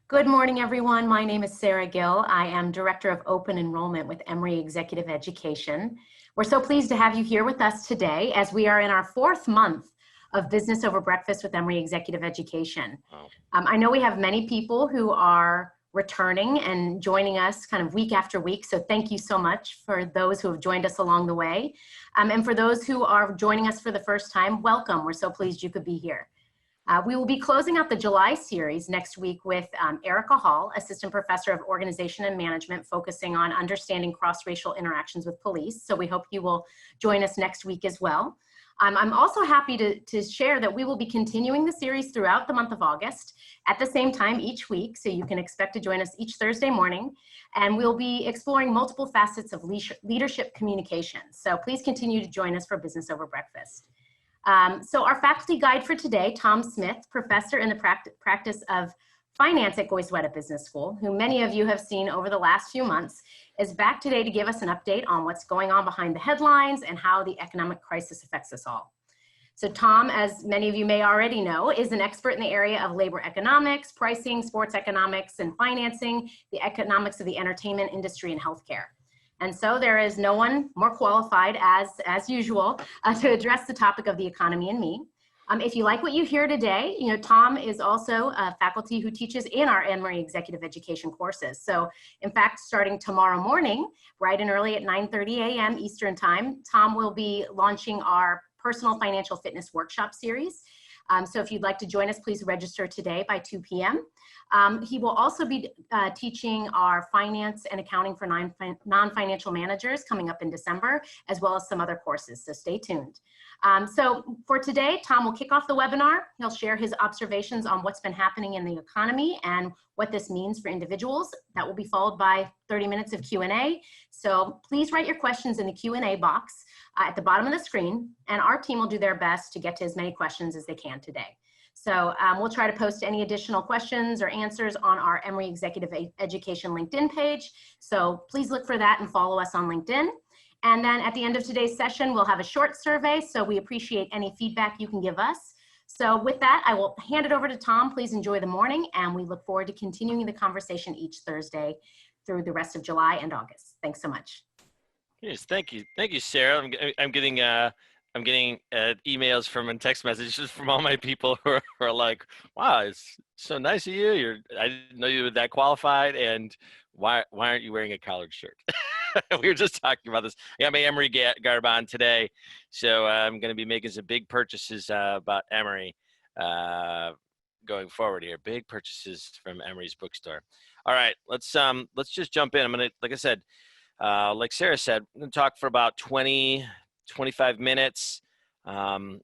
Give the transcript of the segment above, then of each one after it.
Good morning, everyone. My name is Sarah Gill. I am Director of Open Enrollment with Emory Executive Education. We're so pleased to have you here with us today as we are in our fourth month of Business Over Breakfast with Emory Executive Education. Wow. I know we have many people who are returning and joining us kind of week after week, so thank you so much for those who have joined us along the way. And for those who are joining us for the first time, welcome. We're so pleased you could be here. We will be closing out the July series next week with Erica Hall, Assistant Professor of Organization and Management, focusing on understanding cross-racial interactions with police. So we hope you will join us next week as well. I'm also happy to share that we will be continuing the series throughout the month of August at the same time each week. So you can expect to join us each Thursday morning. And we'll be exploring multiple facets of leadership communication. So please continue to join us for Business Over Breakfast. So our faculty guide for today, Tom Smith, professor in the practice of finance at Goizueta Business School, who many of you have seen over the last few months, is back today to give us an update on what's going on behind the headlines and how the economic crisis affects us all. So Tom, as many of you may already know, is an expert in the area of labor economics, pricing, sports economics, and financing, the economics of the entertainment industry and healthcare. And so there is no one more qualified as usual to address the topic of the economy and me. If you like what you hear today, Tom is also a faculty who teaches in our Emory Executive Education courses. So in fact, starting tomorrow morning, bright and early at 9:30 a.m. Eastern Time, Tom will be launching our Personal Financial Fitness Workshop series. So if you'd like to join us, please register today by 2 p.m. He will also be teaching our finance and accounting for non-financial managers coming up in December, as well as some other courses, so stay tuned. So for today, Tom will kick off the webinar. He'll share his observations on what's been happening in the economy and what this means for individuals. That will be followed by 30 minutes of Q&A. So please write your questions in the Q&A box at the bottom of the screen, and our team will do their best to get to as many questions as they can today. So we'll try to post any additional questions or answers on our Emory Executive Education LinkedIn page. So please look for that and follow us on LinkedIn. And then at the end of today's session, we'll have a short survey. So we appreciate any feedback you can give us. So with that, I will hand it over to Tom. Please enjoy the morning, and we look forward to continuing the conversation each Thursday through the rest of July and August. Thanks so much. Yes, thank you, Sarah. I'm getting emails and text messages from all my people who are like, "Wow, it's so nice of you. I didn't know you were that qualified, and why aren't you wearing a collared shirt?" We were just talking about this. I got my Emory garb on today, so I'm going to be making some big purchases about Emory going forward here. Big purchases from Emory's bookstore. All right, let's just jump in. I'm gonna, like I said. Like Sarah said, I'm going to talk for about 20, 25 minutes on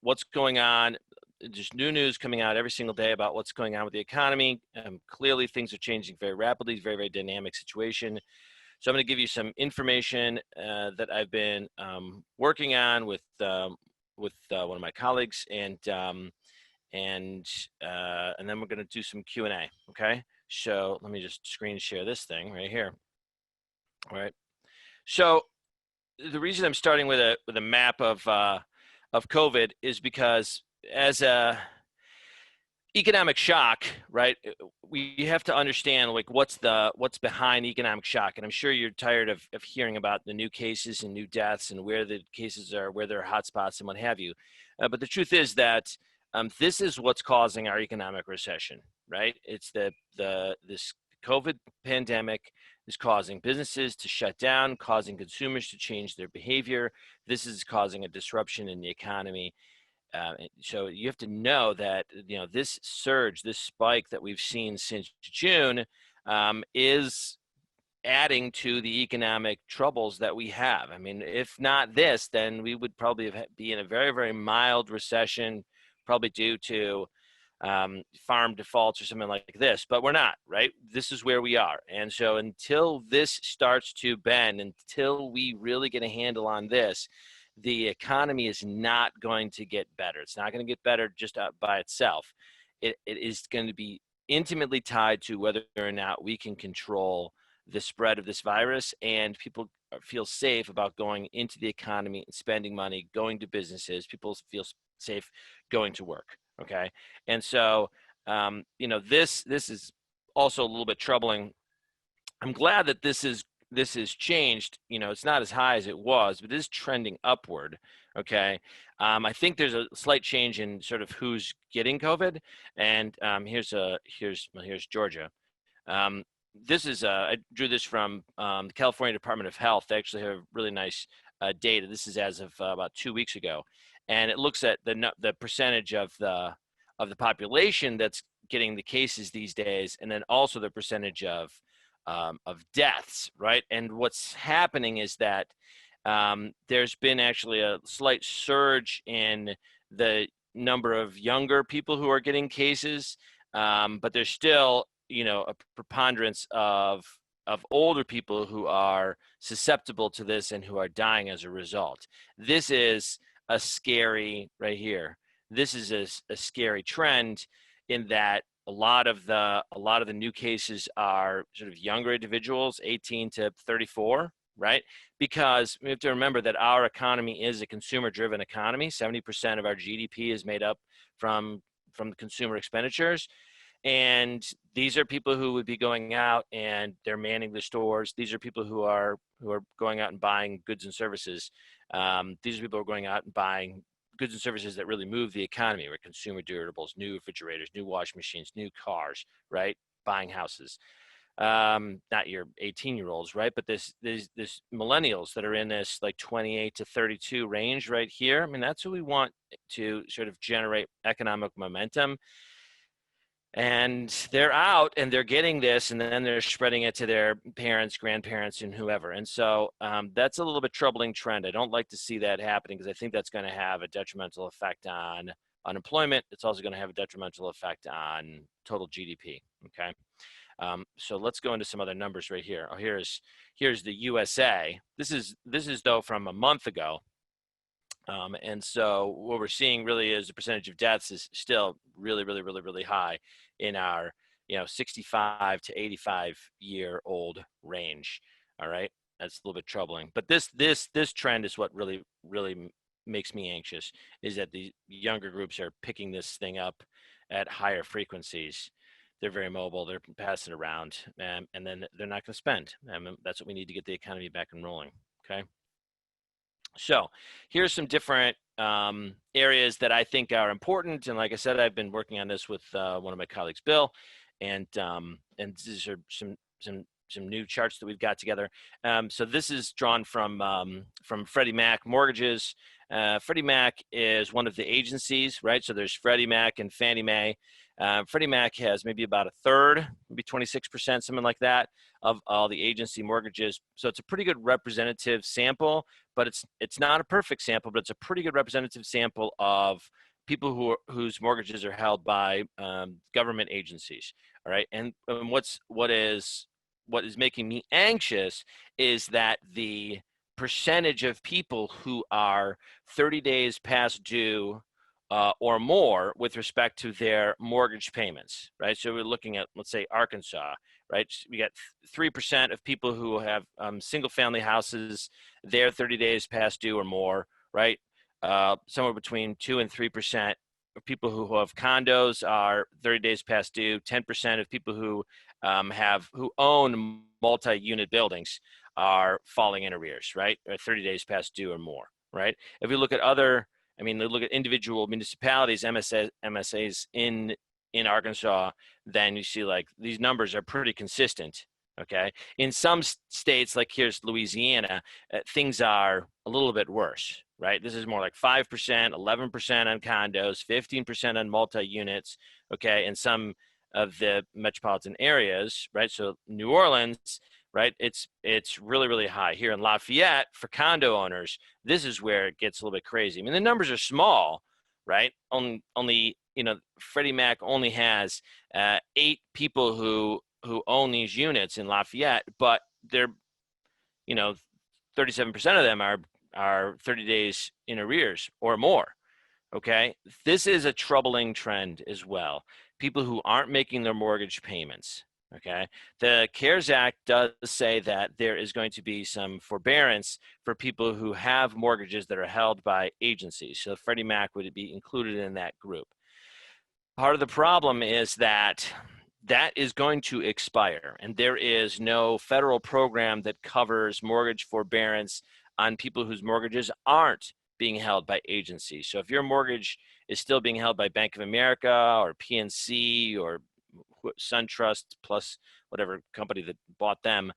what's going on. There's new news coming out every single day about what's going on with the economy. Clearly, things are changing very rapidly. It's a very, very dynamic situation. So I'm going to give you some information that I've been working on with one of my colleagues, and then we're going to do some Q&A. Okay. So let me just screen share this thing right here. All right. So the reason I'm starting with a map of COVID is because as a economic shock, right? We have to understand like what's behind economic shock, and I'm sure you're tired of hearing about the new cases and new deaths and where the cases are, where there are hotspots and what have you. But the truth is that this is what's causing our economic recession, right? It's this COVID pandemic is causing businesses to shut down, causing consumers to change their behavior. This is causing a disruption in the economy. So you have to know that, this surge, this spike that we've seen since June is adding to the economic troubles that we have. I mean, if not this, then we would probably be in a very, very mild recession, probably due to farm defaults or something like this, but we're not, right? This is where we are. And so until this starts to bend, until we really get a handle on this, the economy is not going to get better. It's not going to get better just by itself. It is going to be intimately tied to whether or not we can control the spread of this virus and people feel safe about going into the economy and spending money, going to businesses. People feel safe going to work. Okay. And so this is also a little bit troubling. I'm glad that this is changed. It's not as high as it was, but it is trending upward. Okay. I think there's a slight change in sort of who's getting COVID. And here's Georgia. Um, this is I drew this from the California Department of Health. They actually have really nice data. This is as of about 2 weeks ago, and it looks at the percentage of the population that's getting the cases these days, and then also the percentage of deaths, right? And what's happening is that there's been actually a slight surge in the number of younger people who are getting cases, but there's still, a preponderance of older people who are susceptible to this and who are dying as a result. This is a scary right here. This is a scary trend in that a lot of the new cases are sort of younger individuals, 18 to 34, right? Because we have to remember that our economy is a consumer-driven economy. 70% of our GDP is made up from the consumer expenditures. And these are people who would be going out and they're manning the stores. These are people who are going out and buying goods and services. These are people who are going out and buying goods and services that really move the economy, right? Consumer durables, new refrigerators, new washing machines, new cars, right? Buying houses. Not your 18-year-olds, right? But this millennials that are in this like 28 to 32 range right here. I mean, that's who we want to sort of generate economic momentum. And they're out and they're getting this, and then they're spreading it to their parents, grandparents, and whoever. And so that's a little bit troubling trend. I don't like to see that happening because I think that's going to have a detrimental effect on unemployment. It's also going to have a detrimental effect on total GDP. Okay. So let's go into some other numbers right here. Oh, here's the USA. This is though from a month ago. And so what we're seeing really is the percentage of deaths is still really, really, really, really high in our, 65 to 85-year-old range. All right. That's a little bit troubling. But this trend is what really, really makes me anxious, is that the younger groups are picking this thing up at higher frequencies. They're very mobile. They're passing it around, and then they're not going to spend. That's what we need to get the economy back and rolling. Okay. So here's some different areas that I think are important. And like I said, I've been working on this with one of my colleagues, Bill, and these are some new charts that we've got together. So this is drawn from Freddie Mac Mortgages. Freddie Mac is one of the agencies, right? So there's Freddie Mac and Fannie Mae. Freddie Mac has maybe about a third, maybe 26%, something like that, of all the agency mortgages. So it's a pretty good representative sample, but it's not a perfect sample, but it's a pretty good representative sample of people whose mortgages are held by government agencies. All right, and what is making me anxious is that the percentage of people who are 30 days past due or more with respect to their mortgage payments, right? So we're looking at, let's say, Arkansas, right? We got 3% of people who have single-family houses, they're 30 days past due or more, right? Somewhere between 2 and 3% of people who have condos are 30 days past due. 10% of people who own multi-unit buildings are falling in arrears, right? Or 30 days past due or more, right? If we look at look at individual municipalities, MSAs in Arkansas, then you see like these numbers are pretty consistent. Okay. In some states, like here's Louisiana, things are a little bit worse, right? This is more like 5%, 11% on condos, 15% on multi-units. Okay. In some of the metropolitan areas, right? So New Orleans, right? It's really, really high. Here in Lafayette, for condo owners, this is where it gets a little bit crazy. I mean, the numbers are small, right? Only Freddie Mac only has 8 people who own these units in Lafayette, but they're 37% of them are 30 days in arrears or more. Okay, this is a troubling trend as well. People who aren't making their mortgage payments. Okay, the CARES Act does say that there is going to be some forbearance for people who have mortgages that are held by agencies. So Freddie Mac would be included in that group. Part of the problem is that that is going to expire, and there is no federal program that covers mortgage forbearance on people whose mortgages aren't being held by agencies. So if your mortgage is still being held by Bank of America or PNC or SunTrust plus whatever company that bought them,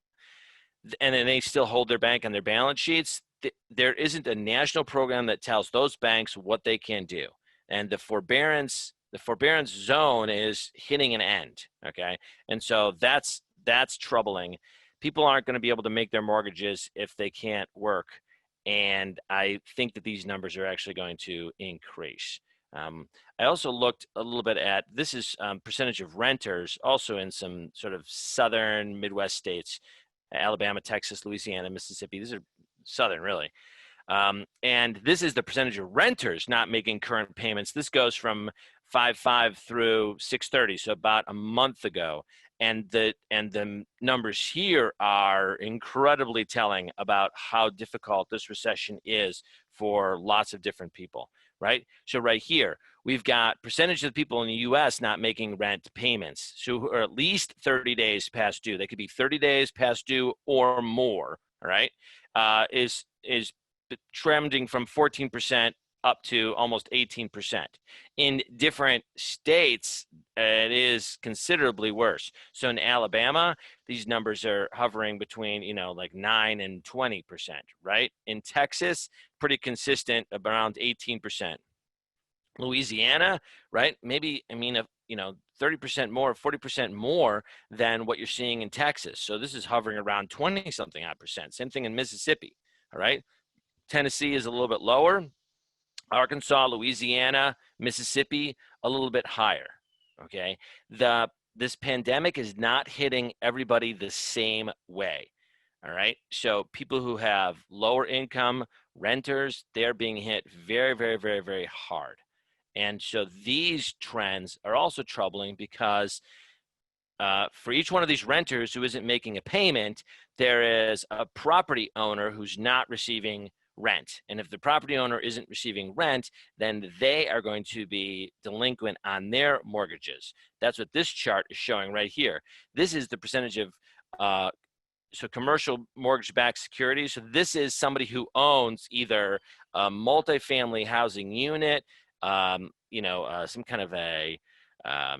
and then they still hold their bank on their balance sheets, there isn't a national program that tells those banks what they can do. And the forbearance zone is hitting an end. Okay. And so that's troubling. People aren't going to be able to make their mortgages if they can't work. And I think that these numbers are actually going to increase. I also looked a little bit at this is percentage of renters also in some sort of southern Midwest states, Alabama, Texas, Louisiana, Mississippi. These are southern, really. And this is the percentage of renters not making current payments. This goes from 5/5 through 6/30, so about a month ago. And the numbers here are incredibly telling about how difficult this recession is for lots of different people, right? So right here, we've got percentage of the people in the U.S. not making rent payments, so who are at least 30 days past due. They could be 30 days past due or more, all right? Is trending from 14% up to almost 18%. In different states, it is considerably worse. So in Alabama, these numbers are hovering between, like 9 and 20%, right? In Texas, pretty consistent, around 18%. Louisiana, right? Maybe, 30% more, 40% more than what you're seeing in Texas. So this is hovering around 20 something odd percent. Same thing in Mississippi, all right? Tennessee is a little bit lower. Arkansas, Louisiana, Mississippi, a little bit higher. Okay. This pandemic is not hitting everybody the same way. All right. So people who have lower income, renters, they're being hit very, very, very, very hard. And so these trends are also troubling because for each one of these renters who isn't making a payment, there is a property owner who's not receiving rent. And if the property owner isn't receiving rent, then they are going to be delinquent on their mortgages. That's what this chart is showing right here. This is the percentage of commercial mortgage-backed securities. So this is somebody who owns either a multifamily housing unit, some kind of a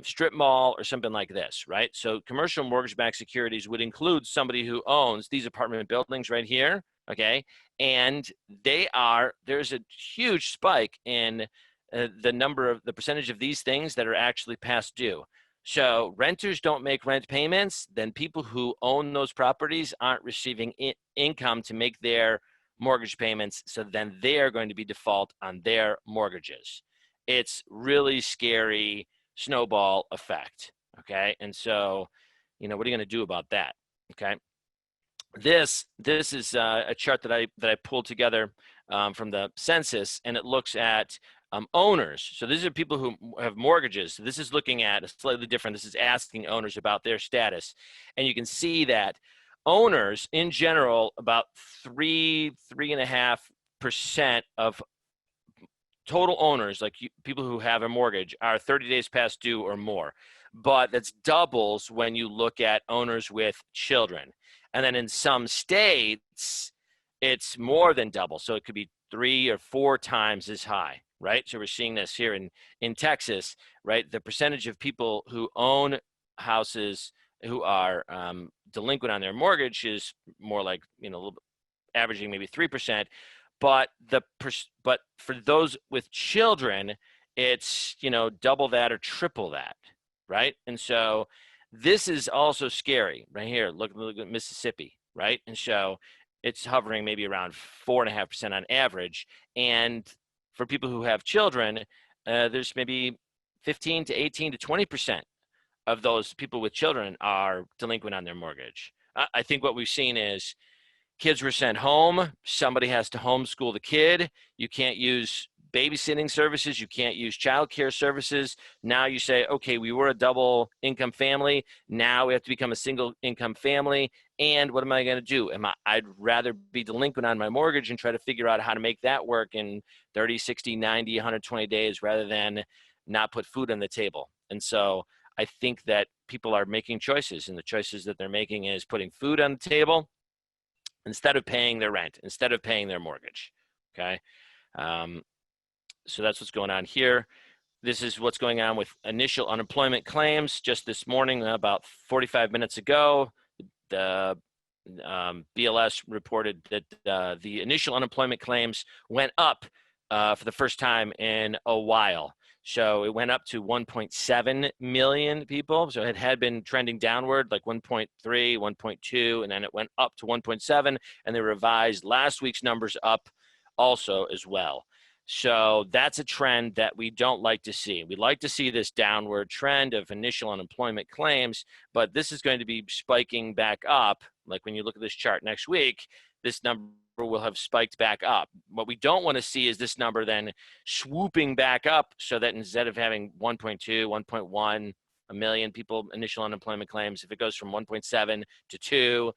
strip mall or something like this, right? So commercial mortgage-backed securities would include somebody who owns these apartment buildings right here, okay? And there's a huge spike in the percentage of these things that are actually past due. So renters don't make rent payments, then people who own those properties aren't receiving income to make their mortgage payments, so then they are going to be default on their mortgages. It's really scary snowball effect, okay? And so, what are you going to do about that, okay? This is a chart that I pulled together from the census, and it looks at owners. So these are people who have mortgages. So this is looking at a slightly different. This is asking owners about their status, and you can see that owners in general, about 3.5% of total owners, like people who have a mortgage, are 30 days past due or more. But that's doubles when you look at owners with children. And then in some states, it's more than double. So it could be 3 or 4 times as high, right? So we're seeing this here in Texas, right? The percentage of people who own houses who are delinquent on their mortgage is more like, averaging maybe 3%. But for those with children, it's, double that or triple that, right? And so this is also scary right here. Look at Mississippi, right? And so it's hovering maybe around 4.5% on average. And for people who have children, there's maybe 15 to 18 to 20% of those people with children are delinquent on their mortgage. I think what we've seen is kids were sent home. Somebody has to homeschool the kid. You can't use babysitting services. You can't use childcare services. Now you say, okay, we were a double income family. Now we have to become a single income family. And what am I going to do? I'd rather be delinquent on my mortgage and try to figure out how to make that work in 30, 60, 90, 120 days rather than not put food on the table. And so I think that people are making choices, and the choices that they're making is putting food on the table instead of paying their rent, instead of paying their mortgage. Okay. So that's what's going on here. This is what's going on with initial unemployment claims. Just this morning, about 45 minutes ago, the BLS reported that the initial unemployment claims went up for the first time in a while. So it went up to 1.7 million people. So it had been trending downward, like 1.3, 1.2, and then it went up to 1.7, and they revised last week's numbers up also as well. So that's a trend that we don't like to see. We'd like to see this downward trend of initial unemployment claims, but this is going to be spiking back up. Like when you look at this chart next week, this number will have spiked back up. What we don't want to see is this number then swooping back up, so that instead of having 1.2, 1.1, a million people initial unemployment claims, if it goes from 1.7 to 2,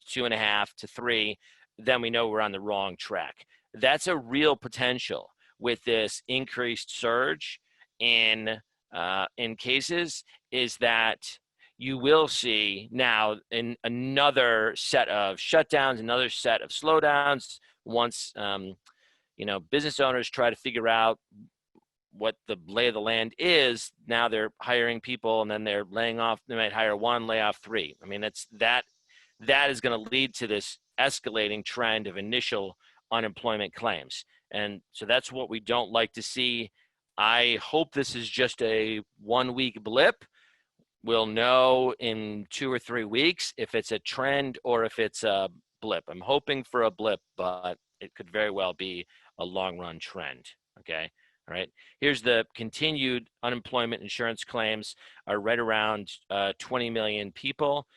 2.5 to 3, then we know we're on the wrong track. That's a real potential with this increased surge in cases, is that you will see now in another set of shutdowns, another set of slowdowns. Once business owners try to figure out what the lay of the land is, now they're hiring people and then they're laying off. They might hire one, lay off three. I mean, that is going to lead to this escalating trend of initial unemployment claims. And so that's what we don't like to see. I hope this is just a 1 week blip. We'll know in 2 or 3 weeks if it's a trend or if it's a blip. I'm hoping for a blip, but it could very well be a long run trend. Okay. All right. Here's the continued unemployment insurance claims are right around 20 million people.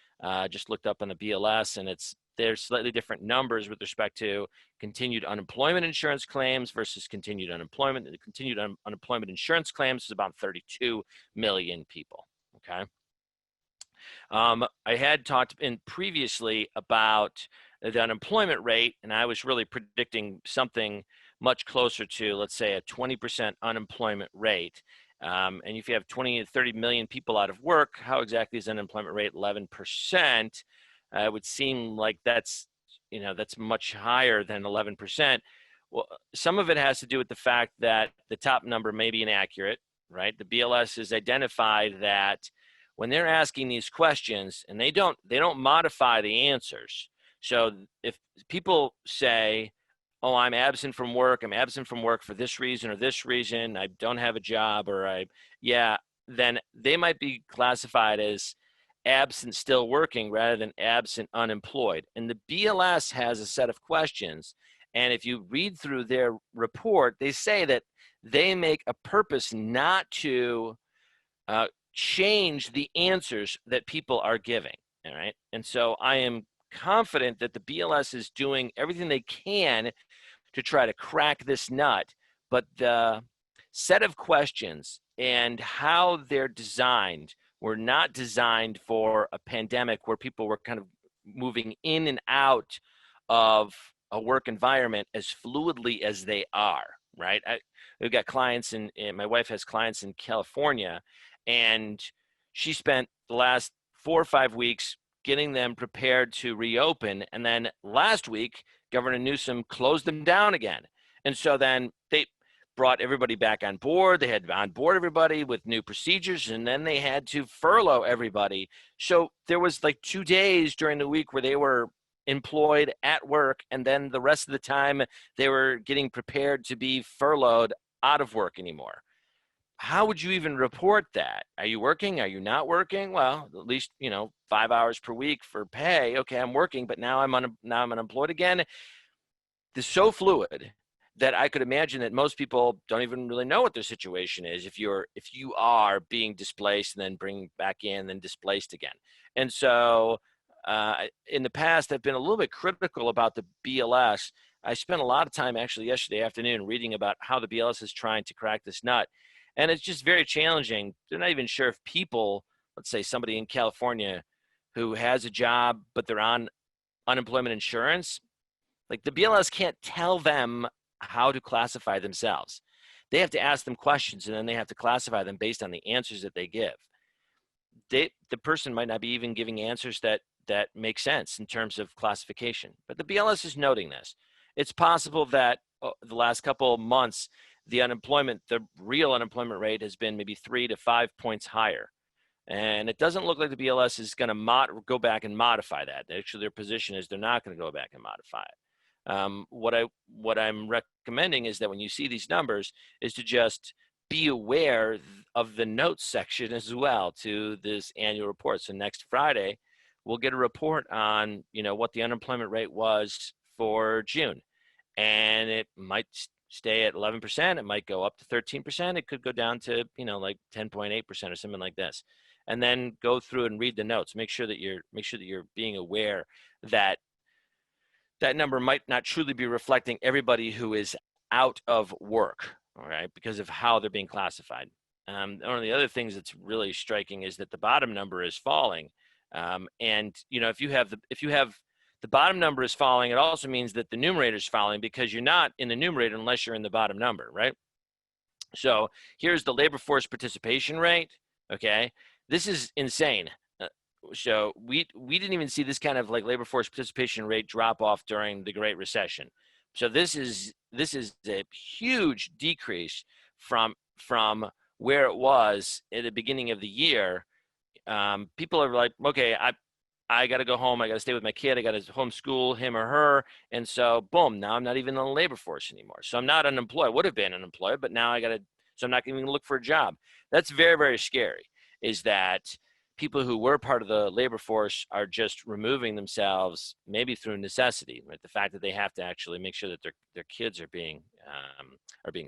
Just looked up on the BLS, and there's slightly different numbers with respect to continued unemployment insurance claims versus continued unemployment. The continued unemployment insurance claims is about 32 million people. Okay. I had talked previously about the unemployment rate, and I was really predicting something much closer to, let's say, a 20% unemployment rate. And if you have 20 to 30 million people out of work, how exactly is unemployment rate 11%? It would seem like that's much higher than 11%. Well, some of it has to do with the fact that the top number may be inaccurate, right? The BLS has identified that when they're asking these questions, and they don't modify the answers. So if people say, oh, I'm absent from work for this reason or this reason, I don't have a job, or then they might be classified as absent still working rather than absent unemployed. And the BLS has a set of questions. And if you read through their report, they say that they make a purpose not to change the answers that people are giving. All right. And so I am confident that the BLS is doing everything they can to try to crack this nut, but the set of questions and how they're designed were not designed for a pandemic where people were kind of moving in and out of a work environment as fluidly as they are, right? We've got clients and my wife has clients in California, and she spent the last 4 or 5 weeks getting them prepared to reopen. And then last week, Governor Newsom closed them down again. And so then they brought everybody back on board. They had to onboard everybody with new procedures, and then they had to furlough everybody. So there was like 2 days during the week where they were employed at work, and then the rest of the time they were getting prepared to be furloughed out of work anymore. How would you even report that? Are you working? Are you not working? Well, at least 5 hours per week for pay. Okay, I'm working, but now I'm unemployed again. It's so fluid that I could imagine that most people don't even really know what their situation is if you are being displaced and then bring back in, then displaced again. And so in the past, I've been a little bit critical about the BLS. I spent a lot of time actually yesterday afternoon reading about how the BLS is trying to crack this nut. And it's just very challenging. They're not even sure if people, let's say somebody in California who has a job, but they're on unemployment insurance, like the BLS can't tell them how to classify themselves. They have to ask them questions, and then they have to classify them based on the answers that they give. The person might not be even giving answers that make sense in terms of classification, but the BLS is noting this. It's possible that the last couple of months, the real unemployment rate has been maybe 3 to 5 points higher. And it doesn't look like the BLS is going to go back and modify that. Actually, their position is they're not going to go back and modify it. What I'm recommending is that when you see these numbers, is to just be aware of the notes section as well to this annual report. So next Friday, we'll get a report on what the unemployment rate was for June, and it might stay at 11%. It might go up to 13%. It could go down to like 10.8% or something like this. And then go through and read the notes. Make sure that you're being aware that that number might not truly be reflecting everybody who is out of work, all right, because of how they're being classified. One of the other things that's really striking is that the bottom number is falling. And if you have the bottom number is falling, it also means that the numerator is falling, because you're not in the numerator unless you're in the bottom number, right? So here's the labor force participation rate. Okay, this is insane. So we didn't even see this kind of like labor force participation rate drop off during the Great Recession. So this is a huge decrease from where it was at the beginning of the year. People are like, okay, I got to go home. I got to stay with my kid. I got to homeschool him or her. And so boom, now I'm not even on the labor force anymore. So I'm not unemployed. Would have been unemployed, but now so I'm not even going to look for a job. That's very, very scary, is that people who were part of the labor force are just removing themselves, maybe through necessity, right? The fact that they have to actually make sure that their kids are being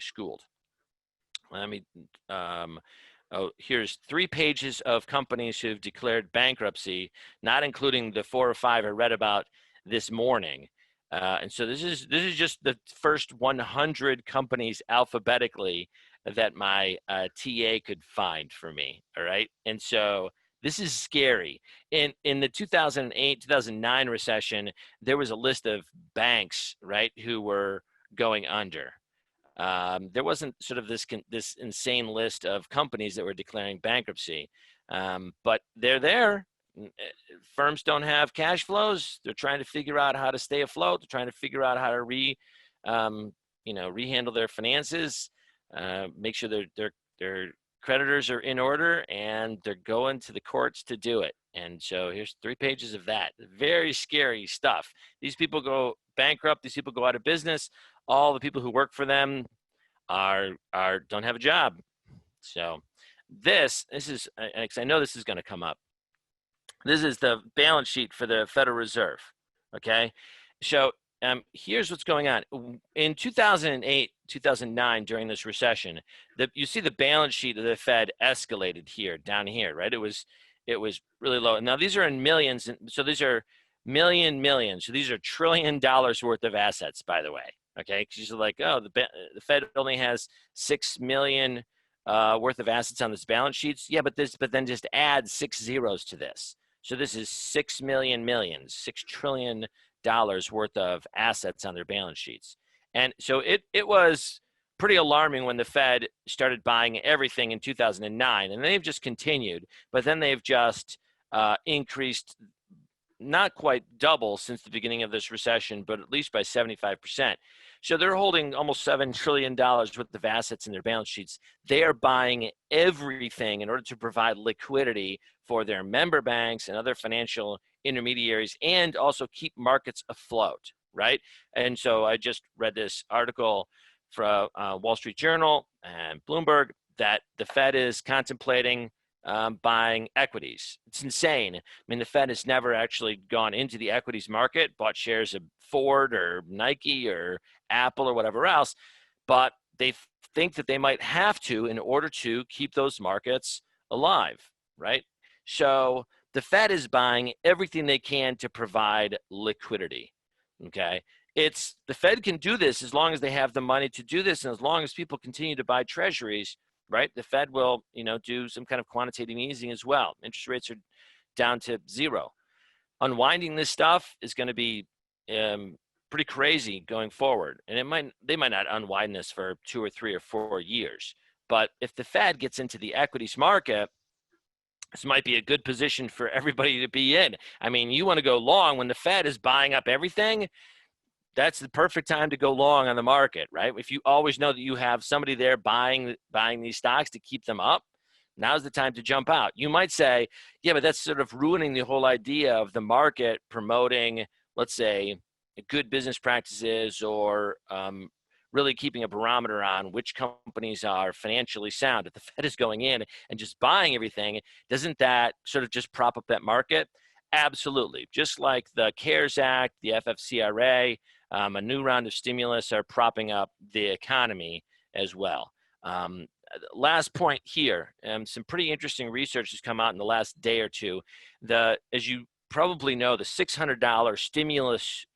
schooled. Let me, here's 3 pages of companies who've declared bankruptcy, not including the 4 or 5 I read about this morning. And so this is just the first 100 companies alphabetically that my TA could find for me. All right. And so this is scary. In the 2008, 2009 recession, there was a list of banks, right, who were going under. There wasn't sort of this insane list of companies that were declaring bankruptcy, but they're there. Firms don't have cash flows. They're trying to figure out how to stay afloat. They're trying to figure out how to rehandle their finances, make sure their creditors are in order, and they're going to the courts to do it. And so here's 3 pages of that. Very scary stuff. These people go bankrupt. These people go out of business. All the people who work for them don't have a job. So this is, because I know this is going to come up. This is the balance sheet for the Federal Reserve. Okay, so here's what's going on. In 2008, 2009, during this recession, you see the balance sheet of the Fed escalated down here, right? It was really low. Now these are in millions, so these are millions. So these are $1 trillion worth of assets, by the way. Okay, because you're like, oh, the Fed only has 6 million worth of assets on this balance sheets. Yeah, but then just add 6 zeros to this. So this is 6 million millions, $6 trillion worth of assets on their balance sheets. And so it was pretty alarming when the Fed started buying everything in 2009, and they've just continued, but then they've just increased, not quite double since the beginning of this recession, but at least by 75%. So they're holding almost $7 trillion worth of assets in their balance sheets. They are buying everything in order to provide liquidity for their member banks and other financial intermediaries, and also keep markets afloat, right? And so I just read this article from Wall Street Journal and Bloomberg that the Fed is contemplating buying equities. It's insane. I mean, the Fed has never actually gone into the equities market, bought shares of Ford or Nike or Apple or whatever else, but they think that they might have to in order to keep those markets alive, right? So the Fed is buying everything they can to provide liquidity, okay? The Fed can do this as long as they have the money to do this, and as long as people continue to buy treasuries, right? The Fed will, do some kind of quantitative easing as well. Interest rates are down to 0. Unwinding this stuff is going to be pretty crazy going forward. And they might not unwind this for 2 or 3 or 4 years. But if the Fed gets into the equities market, this might be a good position for everybody to be in. I mean, you want to go long when the Fed is buying up everything. That's the perfect time to go long on the market, right? If you always know that you have somebody there buying these stocks to keep them up, now's the time to jump out. You might say, yeah, but that's sort of ruining the whole idea of the market promoting, let's say, good business practices or really keeping a barometer on which companies are financially sound. If the Fed is going in and just buying everything, doesn't that sort of just prop up that market? Absolutely. Just like the CARES Act, the FFCRA, a new round of stimulus are propping up the economy as well. Last point here, some pretty interesting research has come out in the last day or two. As you probably know, the $600 stimulus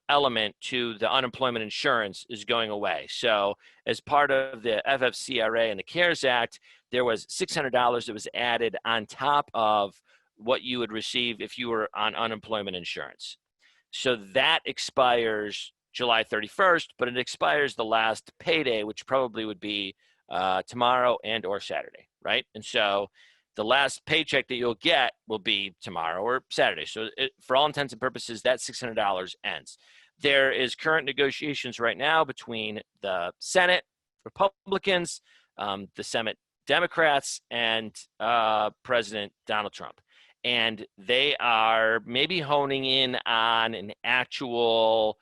element to the unemployment insurance is going away. So as part of the FFCRA and the CARES Act, there was $600 that was added on top of what you would receive if you were on unemployment insurance. So that expires July 31st, but it expires the last payday, which probably would be tomorrow and or Saturday, right? And so the last paycheck that you'll get will be tomorrow or Saturday. So for all intents and purposes, that $600 ends. There is current negotiations right now between the Senate Republicans, the Senate Democrats, and President Donald Trump. And they are maybe honing in on an actual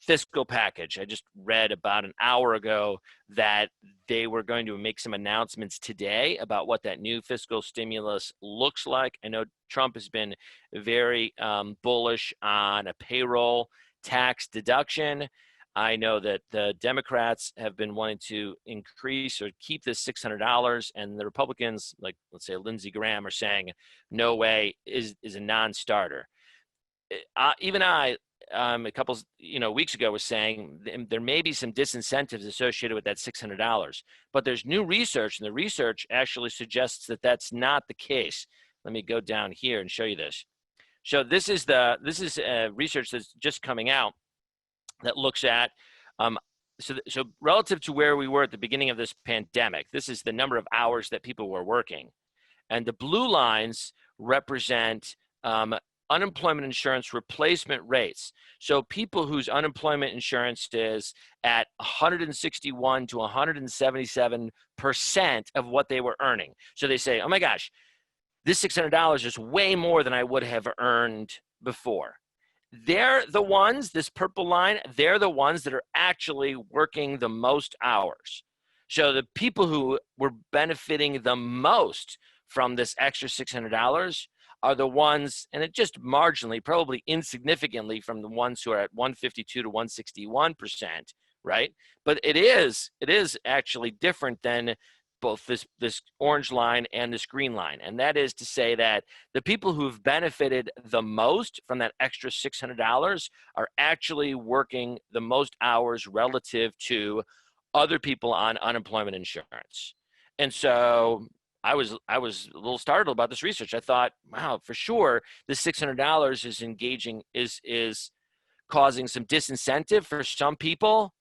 fiscal package. I just read about an hour ago that they were going to make some announcements today about what that new fiscal stimulus looks like. I know Trump has been very bullish on a payroll tax deduction. I know that the Democrats have been wanting to increase or keep this $600, and the Republicans, like let's say Lindsey Graham, are saying no way, is a non-starter. Even I, a couple weeks ago, was saying there may be some disincentives associated with that $600, but there's new research, and the research actually suggests that that's not the case. Let me go down here and show you this. So this is research that's just coming out that looks at so relative to where we were at the beginning of this pandemic. This is the number of hours that people were working, and the blue lines represent unemployment insurance replacement rates. So people whose unemployment insurance is at 161 to 177% of what they were earning. So they say, oh my gosh, this $600 is way more than I would have earned before. They're the ones, this purple line, they're the ones that are actually working the most hours. So the people who were benefiting the most from this extra $600 are the ones, and it just marginally, probably insignificantly, from the ones who are at 152 to 161%, right? But it is actually different than both this orange line and this green line. And that is to say that the people who've benefited the most from that extra $600 are actually working the most hours relative to other people on unemployment insurance. And so I was a little startled about this research. I thought, wow, for sure, this $600 is causing some disincentive for some people,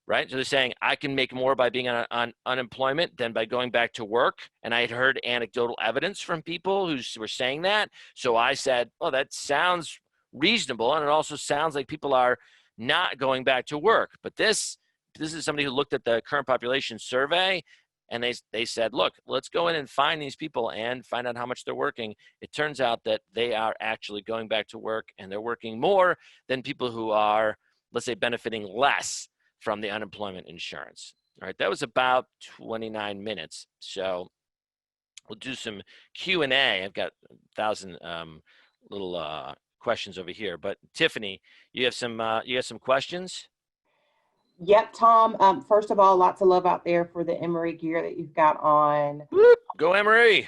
right? So they're saying I can make more by being on unemployment than by going back to work. And I had heard anecdotal evidence from people who were saying that. So I said, oh, that sounds reasonable. And it also sounds like people are not going back to work. But this is somebody who looked at the current population survey, and they said, look, let's go in and find these people and find out how much they're working. It turns out that they are actually going back to work, and they're working more than people who are, let's say, benefiting less from the unemployment insurance. All right, that was about 29 minutes. So we'll do some Q&A. I've got 1,000 little questions over here. But Tiffany, you have some questions? Yep, Tom. First of all, lots of love out there for the Emory gear that you've got on. Whoop, go Emory.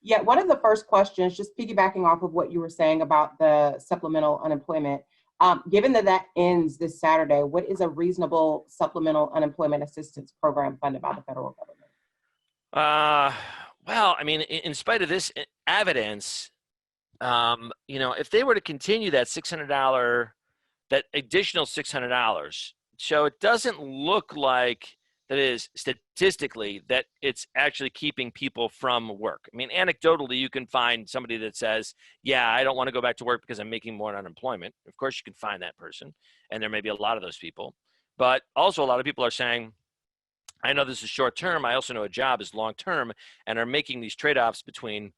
Yeah, one of the first questions, just piggybacking off of what you were saying about the supplemental unemployment, given that ends this Saturday, what is a reasonable supplemental unemployment assistance program funded by the federal government? Well, I mean, in spite of this evidence, if they were to continue that $600, that additional $600, so it doesn't look like that is statistically that it's actually keeping people from work. I mean, anecdotally, you can find somebody that says, yeah, I don't want to go back to work because I'm making more on unemployment. Of course, you can find that person, and there may be a lot of those people. But also a lot of people are saying, I know this is short term. I also know a job is long term, and are making these trade-offs between,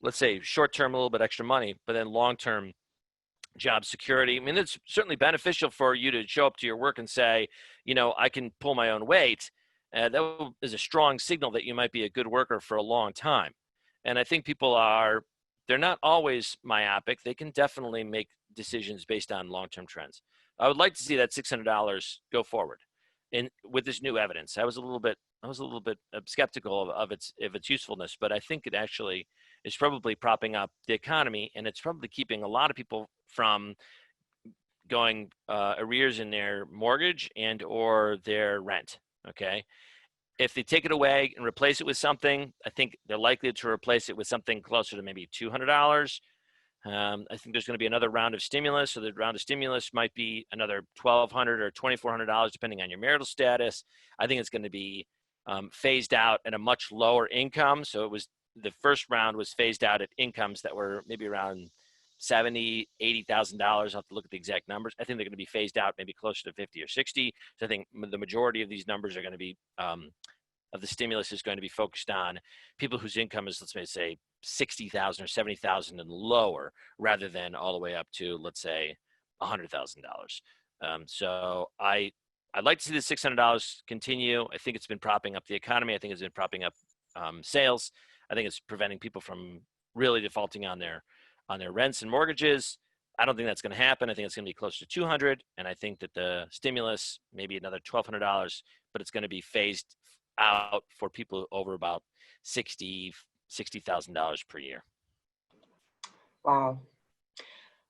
let's say, short term, a little bit extra money, but then long term job security. I mean, it's certainly beneficial for you to show up to your work and say, I can pull my own weight. That is a strong signal that you might be a good worker for a long time. And I think they're not always myopic. They can definitely make decisions based on long-term trends. I would like to see that $600 go forward with this new evidence. I was a little bit skeptical of its usefulness, but I think it actually is probably propping up the economy, and it's probably keeping a lot of people from going arrears in their mortgage and or their rent. Okay, if they take it away and replace it with something, I think they're likely to replace it with something closer to maybe $200. I think there's going to be another round of stimulus. So the round of stimulus might be another $1,200 or $2,400, depending on your marital status. I think it's going to be phased out at a much lower income. So the first round was phased out at incomes that were maybe around $70,000, $80,000. I'll have to look at the exact numbers. I think they're going to be phased out maybe closer to 50 or 60. So I think the majority of these numbers are going to be of the stimulus is going to be focused on people whose income is, let's say, 60,000 or 70,000 and lower, rather than all the way up to, let's say, $100,000. So I'd like to see the $600 continue. I think it's been propping up the economy. I think it's been propping up sales. I think it's preventing people from really defaulting on their rents and mortgages. I don't think that's going to happen. I think it's going to be close to 200, and I think that the stimulus maybe another $1,200, but it's going to be phased out for people over about $60,000 per year. Wow.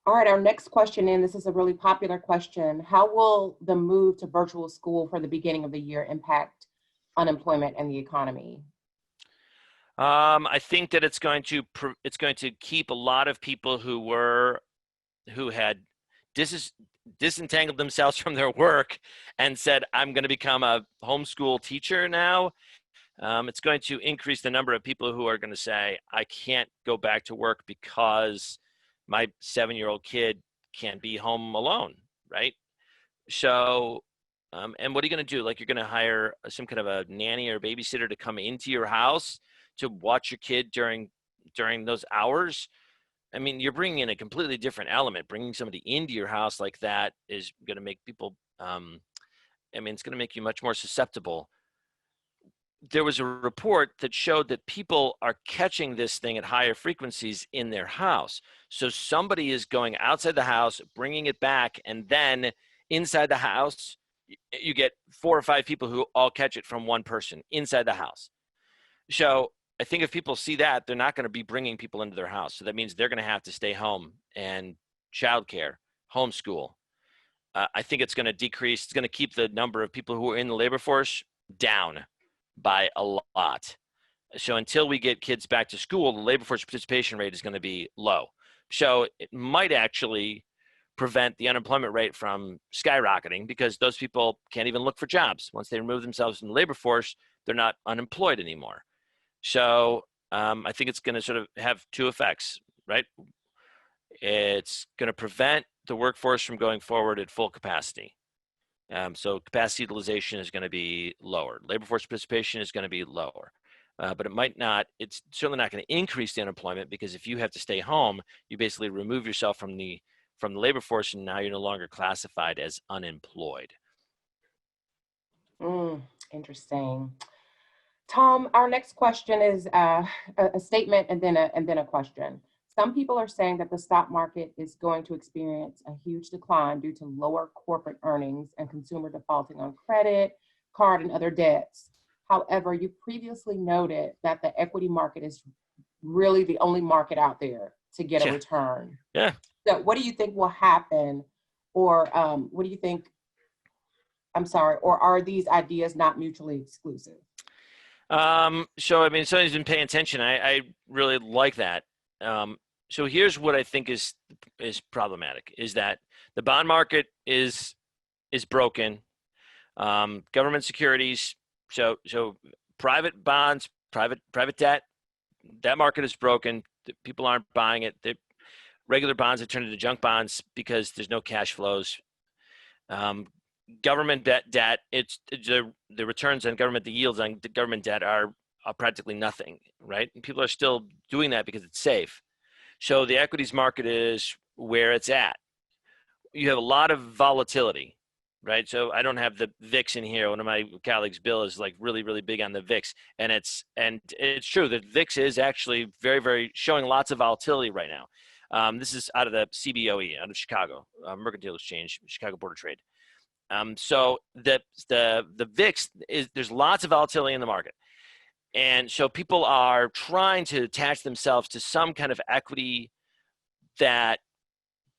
All right, our next question, and this is a really popular question. How will the move to virtual school for the beginning of the year impact unemployment and the economy? I think that it's going to keep a lot of people who had disentangled themselves from their work and said, I'm going to become a homeschool teacher now. It's going to increase the number of people who are going to say, I can't go back to work because my 7-year-old kid can't be home alone, right? So, and what are you going to do? Like, you're going to hire some kind of a nanny or babysitter to come into your house to watch your kid during those hours? I mean, you're bringing in a completely different element. Bringing somebody into your house like that is going to make people, it's going to make you much more susceptible. There was a report that showed that people are catching this thing at higher frequencies in their house. So somebody is going outside the house, bringing it back, and then inside the house, you get 4 or 5 people who all catch it from one person inside the house. So I think if people see that, they're not going to be bringing people into their house. So that means they're going to have to stay home and childcare, homeschool. I think it's going to decrease. It's going to keep the number of people who are in the labor force down by a lot. So until we get kids back to school, the labor force participation rate is going to be low. So it might actually prevent the unemployment rate from skyrocketing, because those people can't even look for jobs. Once they remove themselves from the labor force, they're not unemployed anymore. So I think it's going to sort of have 2 effects, right? It's going to prevent the workforce from going forward at full capacity. So capacity utilization is going to be lower. Labor force participation is going to be lower. But it's certainly not going to increase the unemployment, because if you have to stay home, you basically remove yourself from the labor force, and now you're no longer classified as unemployed. Interesting. Tom, our next question is a statement and then a question. Some people are saying that the stock market is going to experience a huge decline due to lower corporate earnings and consumer defaulting on credit, card, and other debts. However, you previously noted that the equity market is really the only market out there to get a return. Yeah. So what do you think will happen? Or what do you think, or are these ideas not mutually exclusive? So, somebody's been paying attention. I really like that. so here's what I think is problematic, is that the bond market is broken. Government securities, so private bonds, private debt, that market is broken. People aren't buying it. The regular bonds have turned into junk bonds because there's no cash flows. Government debt, it's the returns on government, the yields on the government debt are practically nothing, right? And people are still doing that because it's safe. So the equities market is where it's at. You have a lot of volatility, right? So I don't have the VIX in here. One of my colleagues, Bill, is like really, really big on the VIX, and it's true that VIX is actually very, very showing lots of volatility right now. This is out of the CBOE, out of Chicago, Mercantile Exchange, Chicago Board of Trade. So the VIX is, there's lots of volatility in the market, and so people are trying to attach themselves to some kind of equity that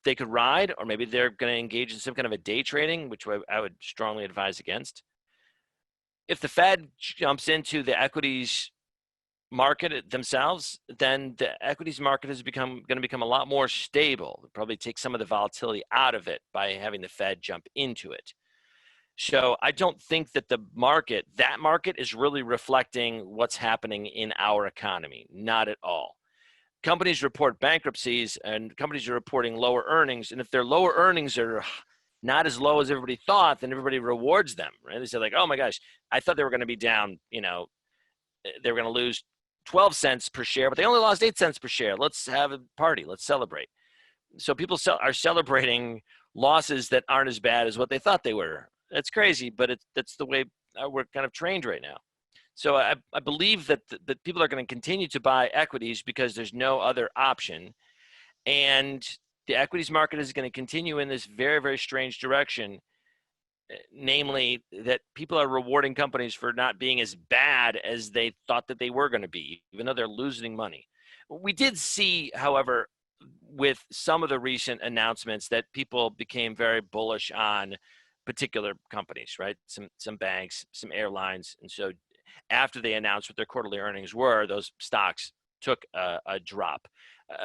they could ride, or maybe they're going to engage in some kind of a day trading, which I would strongly advise against. If the Fed jumps into the equities market themselves, then the equities market is going to become a lot more stable. It'll probably take some of the volatility out of it by having the Fed jump into it. So I don't think that that market is really reflecting what's happening in our economy. Not at all. Companies report bankruptcies and companies are reporting lower earnings. And if their lower earnings are not as low as everybody thought, then everybody rewards them, right? They say like, oh my gosh, I thought they were going to be down, they were going to lose 12 cents per share, but they only lost 8 cents per share. Let's have a party. Let's celebrate. So people are celebrating losses that aren't as bad as what they thought they were. That's crazy, but that's the way we're kind of trained right now. So I believe that people are going to continue to buy equities because there's no other option. And the equities market is going to continue in this very, very strange direction, namely that people are rewarding companies for not being as bad as they thought that they were going to be, even though they're losing money. We did see, however, with some of the recent announcements that people became very bullish on particular companies, right? Some banks, some airlines. And so after they announced what their quarterly earnings were, those stocks took a drop.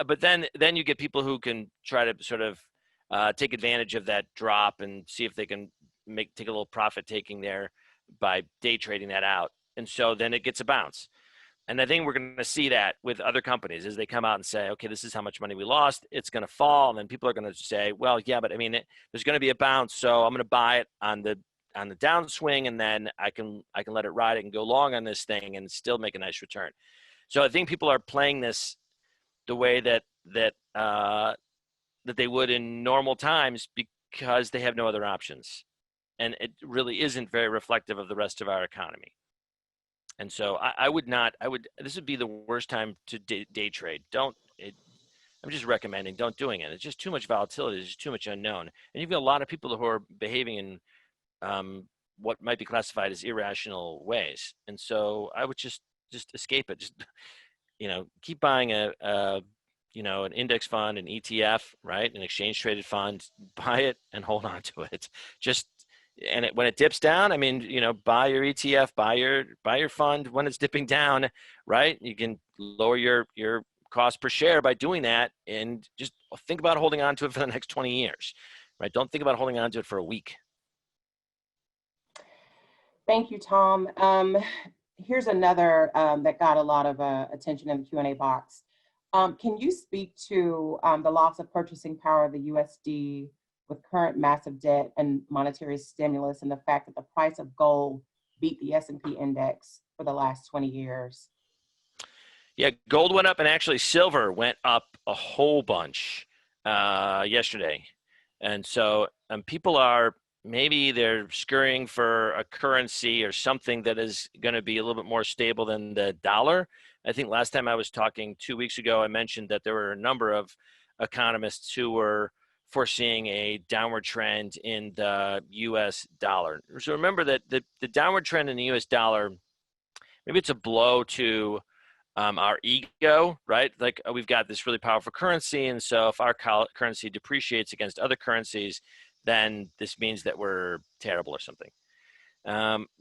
But then you get people who can try to sort of take advantage of that drop and see if they can take a little profit taking there by day trading that out. And so then it gets a bounce. And I think we're going to see that with other companies as they come out and say, okay, this is how much money we lost. It's going to fall. And then people are going to say, well, yeah, but I mean, there's going to be a bounce. So I'm going to buy it on the downswing, and then I can let it ride. I can go long on this thing and still make a nice return. So I think people are playing this the way that they would in normal times because they have no other options. And it really isn't very reflective of the rest of our economy. And so this would be the worst time to day trade. I'm just recommending don't doing it. It's just too much volatility. There's just too much unknown. And you've got a lot of people who are behaving in what might be classified as irrational ways. And so I would just escape it. Just, keep buying an index fund, an ETF, right? An exchange traded fund, buy it and hold on to it. When it dips down, I mean, buy your ETF, buy your fund when it's dipping down, right? You can lower your cost per share by doing that, and just think about holding on to it for the next 20 years, right? Don't think about holding on to it for a week. Thank you, Tom. Here's another that got a lot of attention in the Q&A box. Can you speak to the loss of purchasing power of the USD with current massive debt and monetary stimulus, and the fact that the price of gold beat the S&P index for the last 20 years? Yeah, gold went up, and actually silver went up a whole bunch yesterday. And so people are, maybe they're scurrying for a currency or something that is going to be a little bit more stable than the dollar. I think last time I was talking 2 weeks ago, I mentioned that there were a number of economists who were foreseeing a downward trend in the US dollar. So remember that the downward trend in the US dollar, maybe it's a blow to our ego, right? Like we've got this really powerful currency, and so if our currency depreciates against other currencies, then this means that we're terrible or something.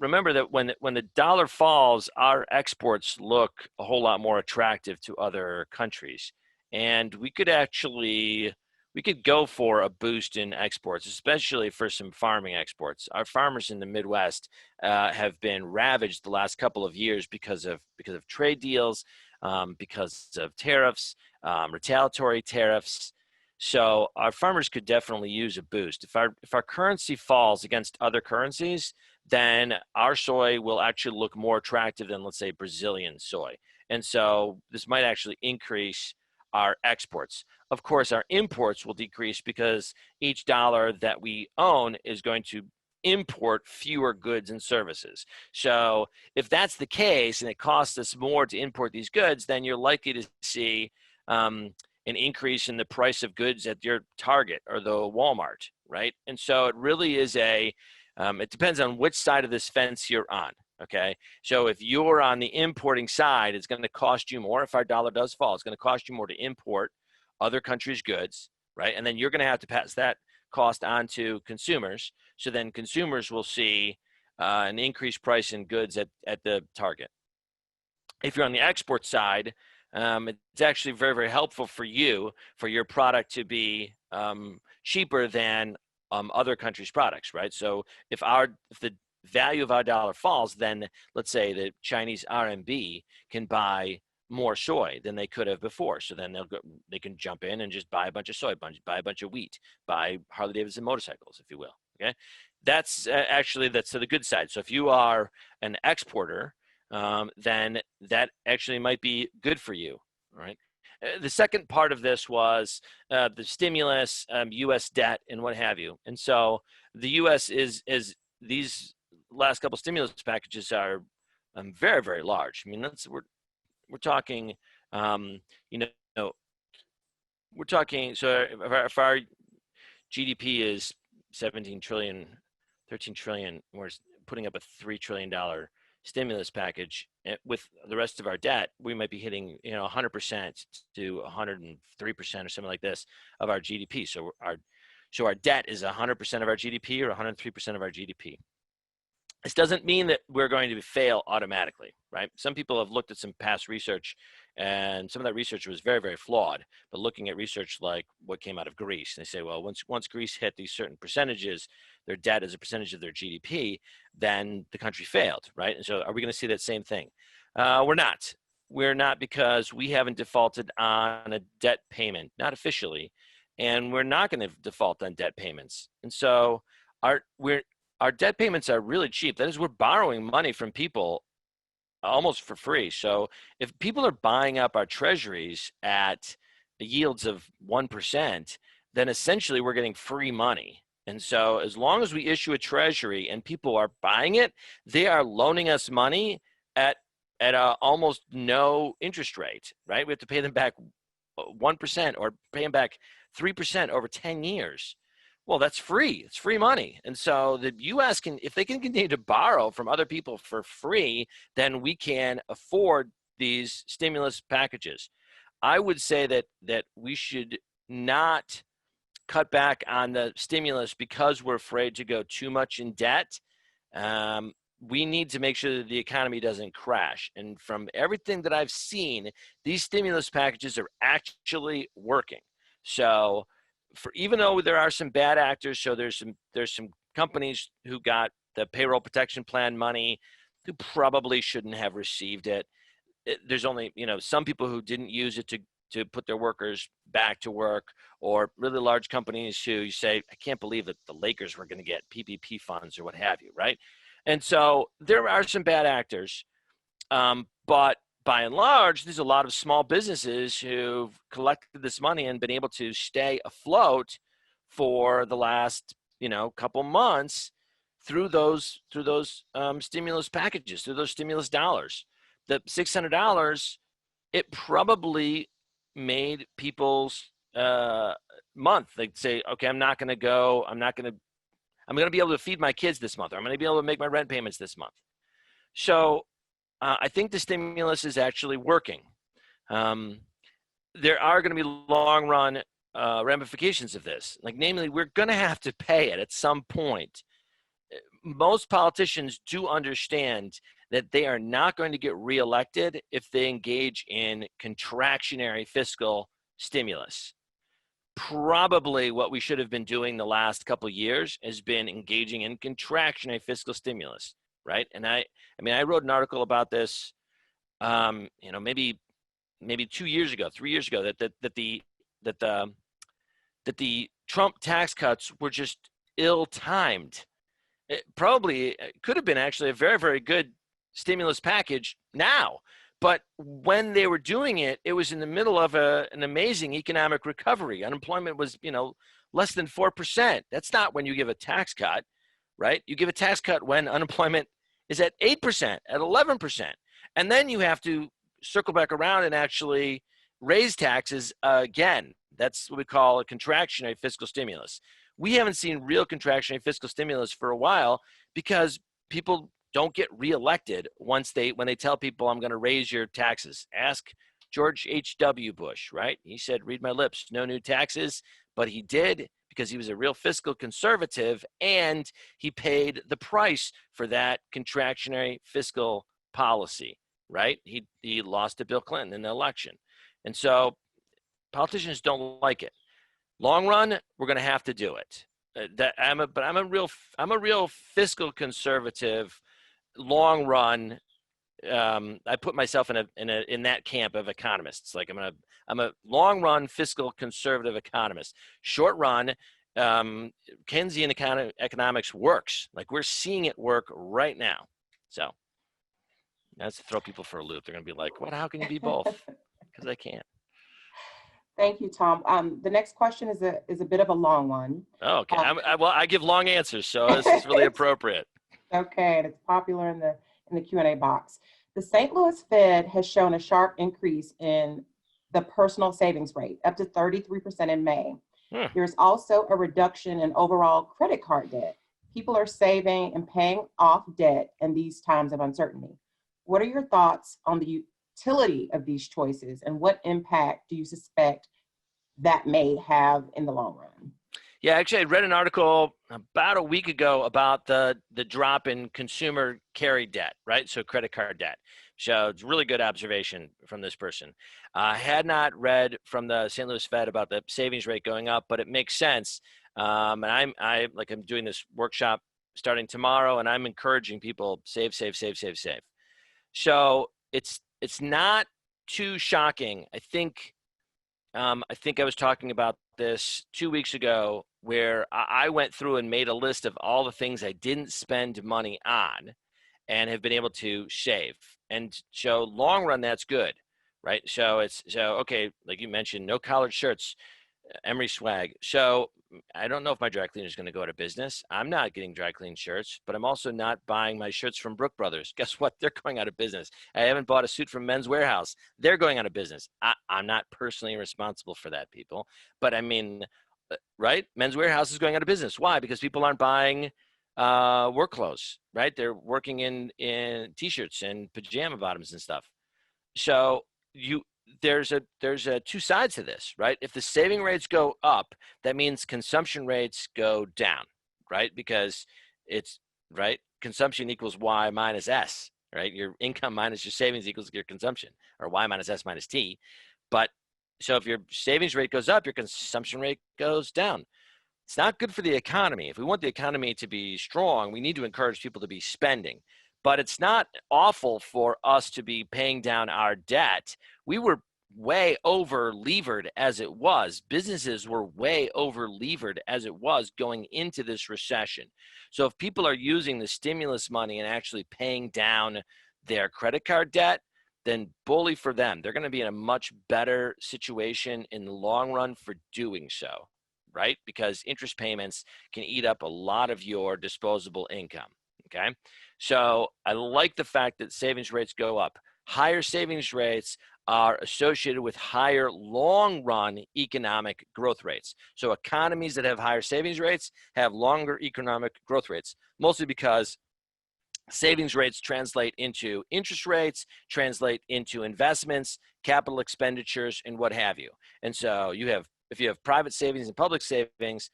Remember that when the dollar falls, our exports look a whole lot more attractive to other countries. And we could go for a boost in exports, especially for some farming exports. Our farmers in the Midwest have been ravaged the last couple of years because of trade deals, because of tariffs, retaliatory tariffs. So our farmers could definitely use a boost. If our currency falls against other currencies, then our soy will actually look more attractive than, let's say, Brazilian soy. And so this might actually increase our exports. Of course, our imports will decrease because each dollar that we own is going to import fewer goods and services. So if that's the case and it costs us more to import these goods, then you're likely to see an increase in the price of goods at your Target or the Walmart, right? And so it really is it depends on which side of this fence you're on. Okay, so if you're on the importing side, it's going to cost you more. If our dollar does fall, it's going to cost you more to import other countries' goods, right? And then you're going to have to pass that cost on to consumers. So then consumers will see an increased price in goods at the Target. If you're on the export side, it's actually very, very helpful for your product to be cheaper than other countries' products, right? So if the value of our dollar falls, then let's say the Chinese RMB can buy more soy than they could have before. So then they can jump in and just buy a bunch of soy, buy a bunch of wheat, buy Harley Davidson motorcycles, if you will. Okay, that's that's to the good side. So if you are an exporter, then that actually might be good for you, right? The second part of this was the stimulus, U.S. debt, and what have you. And so the U.S. is these last couple stimulus packages are very, very large. I mean, we're talking, we're talking. So if our GDP is 17 trillion, 13 trillion, we're putting up a $3 trillion stimulus package with the rest of our debt, we might be hitting 100% to 103% or something like this of our GDP. So our debt is 100% of our GDP or 103% of our GDP. This doesn't mean that we're going to fail automatically, right? Some people have looked at some past research, and some of that research was very, very flawed. But looking at research like what came out of Greece, they say, well, once Greece hit these certain percentages, their debt as a percentage of their GDP, then the country failed, right? And so are we going to see that same thing? We're not. We're not, because we haven't defaulted on a debt payment, not officially, and we're not going to default on debt payments. And so our debt payments are really cheap. That is, we're borrowing money from people almost for free. So if people are buying up our treasuries at yields of 1%, then essentially we're getting free money. And so as long as we issue a treasury and people are buying it, they are loaning us money at almost no interest rate, right? We have to pay them back 1% or pay them back 3% over 10 years. Well, that's free. It's free money. And so the U.S. if they can continue to borrow from other people for free, then we can afford these stimulus packages. I would say that we should not cut back on the stimulus because we're afraid to go too much in debt. We need to make sure that the economy doesn't crash. And from everything that I've seen, these stimulus packages are actually working. So even though there are some bad actors, so there's some companies who got the payroll protection plan money who probably shouldn't have received it. There's only some people who didn't use it to put their workers back to work, or really large companies who you say, I can't believe that the Lakers were going to get PPP funds or what have you, right? And so there are some bad actors, but by and large, there's a lot of small businesses who've collected this money and been able to stay afloat for the last, couple months through those stimulus packages, through those stimulus dollars. The $600, it probably made people's month. They'd say, okay, I'm going to be able to feed my kids this month, or I'm going to be able to make my rent payments this month. So I think the stimulus is actually working. There are going to be long run ramifications of this. Like, namely, we're going to have to pay it at some point. Most politicians do understand that they are not going to get reelected if they engage in contractionary fiscal stimulus. Probably what we should have been doing the last couple of years has been engaging in contractionary fiscal stimulus, right? And I mean, I wrote an article about this, you know, maybe 2 years ago, 3 years ago, that the Trump tax cuts were just ill-timed. It probably could have been actually a very, very good stimulus package now. But when they were doing it, it was in the middle of an amazing economic recovery. Unemployment was, you know, less than 4%. That's not when you give a tax cut, right? You give a tax cut when unemployment is at 8%, at 11%. And then you have to circle back around and actually raise taxes again. That's what we call a contractionary fiscal stimulus. We haven't seen real contractionary fiscal stimulus for a while because people don't get reelected when they tell people I'm going to raise your taxes. Ask George H.W. Bush, right? He said, read my lips, no new taxes, but he did because he was a real fiscal conservative and he paid the price for that contractionary fiscal policy, right? He lost to Bill Clinton in the election. And so politicians don't like it. Long run, we're going to have to do it. I'm a real fiscal conservative. Long run, I put myself in that camp of economists. Like I'm a long run fiscal conservative economist. Short run, Keynesian economics works. Like we're seeing it work right now. So that's to throw people for a loop. They're going to be like, "What? How can you be both?" Because I can't. Thank you, Tom. The next question is a bit of a long one. Oh, okay. Well, I give long answers, so this is really appropriate. Okay, and it's popular in the Q&A box. The St. Louis Fed has shown a sharp increase in the personal savings rate, up to 33% in May. There's also a reduction in overall credit card debt. People are saving and paying off debt in these times of uncertainty. What are your thoughts on the utility of these choices, and what impact do you suspect that may have in the long run? Yeah, actually, I read an article about a week ago about the drop in consumer carry debt, right? So credit card debt. So it's really good observation from this person. I had not read from the St. Louis Fed about the savings rate going up, but it makes sense. And I'm doing this workshop starting tomorrow, and I'm encouraging people save. So it's not too shocking. I think I was talking about this 2 weeks ago where I went through and made a list of all the things I didn't spend money on and have been able to save. And so long run, that's good, right? So okay, like you mentioned, no collared shirts, Emory swag. So I don't know if my dry cleaner is going to go out of business. I'm not getting dry clean shirts, but I'm also not buying my shirts from Brook Brothers. Guess what? They're going out of business. I haven't bought a suit from Men's Warehouse. They're going out of business. I'm not personally responsible for that, people. But I mean, right? Men's Warehouse is going out of business. Why? Because people aren't buying work clothes, right? They're working in t-shirts and pajama bottoms and stuff. So there's two sides to this, right? If the saving rates go up, that means consumption rates go down, right? Because it's right. Consumption equals Y minus S, right? Your income minus your savings equals your consumption, or Y minus S minus T. But so if your savings rate goes up, your consumption rate goes down. It's not good for the economy. If we want the economy to be strong, we need to encourage people to be spending. But it's not awful for us to be paying down our debt. We were way over levered as it was. Businesses were way over levered as it was going into this recession. So if people are using the stimulus money and actually paying down their credit card debt, then bully for them. They're going to be in a much better situation in the long run for doing so, right? Because interest payments can eat up a lot of your disposable income, okay? So I like the fact that savings rates go up. Higher savings rates are associated with higher long-run economic growth rates. So economies that have higher savings rates have longer economic growth rates, mostly because savings rates translate into interest rates, translate into investments, capital expenditures, and what have you. And so if you have private savings and public savings,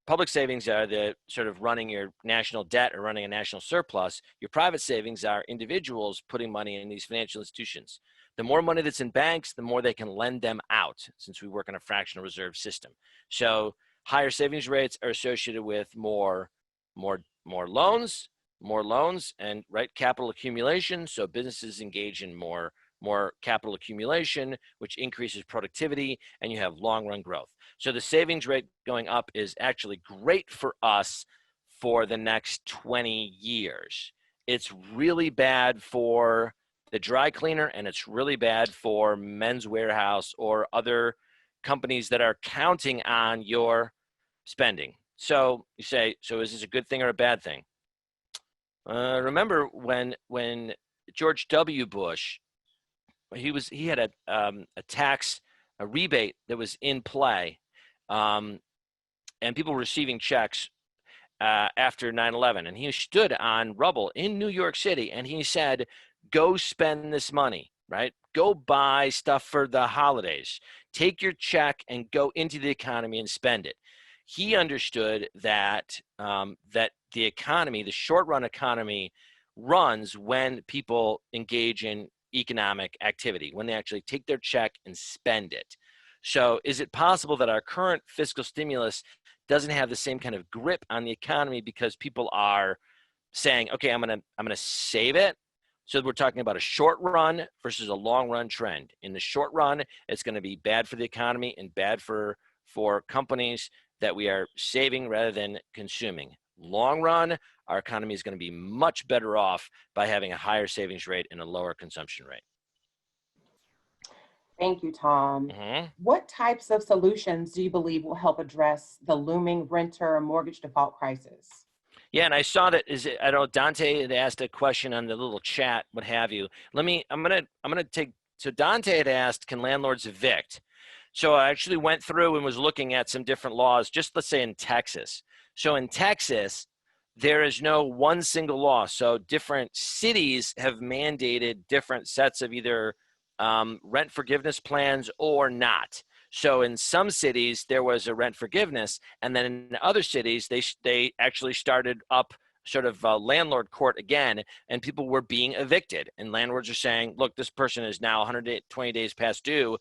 public savings are the sort of running your national debt or running a national surplus. Your private savings are individuals putting money in these financial institutions. The more money that's in banks, the more they can lend them out, since we work in a fractional reserve system. So higher savings rates are associated with more loans, and right capital accumulation. So businesses engage in more capital accumulation, which increases productivity, and you have long run growth. So the savings rate going up is actually great for us for the next 20 years. It's really bad for the dry cleaner, and it's really bad for Men's Warehouse or other companies that are counting on your spending. So you say, so is this a good thing or a bad thing? Remember when George W. Bush, he had a rebate that was in play, and people were receiving checks after 9/11, and he stood on rubble in New York City, and he said, go spend this money, right? Go buy stuff for the holidays. Take your check and go into the economy and spend it. He understood that that the economy, the short run economy, runs when people engage in economic activity, when they actually take their check and spend it. So is it possible that our current fiscal stimulus doesn't have the same kind of grip on the economy because people are saying, okay, I'm gonna save it? So we're talking about a short run versus a long run trend. In the short run, it's going to be bad for the economy and bad for companies that we are saving rather than consuming. Long run, our economy is going to be much better off by having a higher savings rate and a lower consumption rate. Thank you, Tom. What types of solutions do you believe will help address the looming renter mortgage default crisis? Yeah, and I saw that. I don't know, Dante had asked a question on the little chat, what have you. I'm gonna take. So Dante had asked, can landlords evict? So I actually went through and was looking at some different laws. Just let's say in Texas. So in Texas, there is no one single law. So different cities have mandated different sets of either rent forgiveness plans or not. So in some cities, there was a rent forgiveness, and then in other cities, they actually started up sort of landlord court again, and people were being evicted. And landlords are saying, look, this person is now 120 days past due.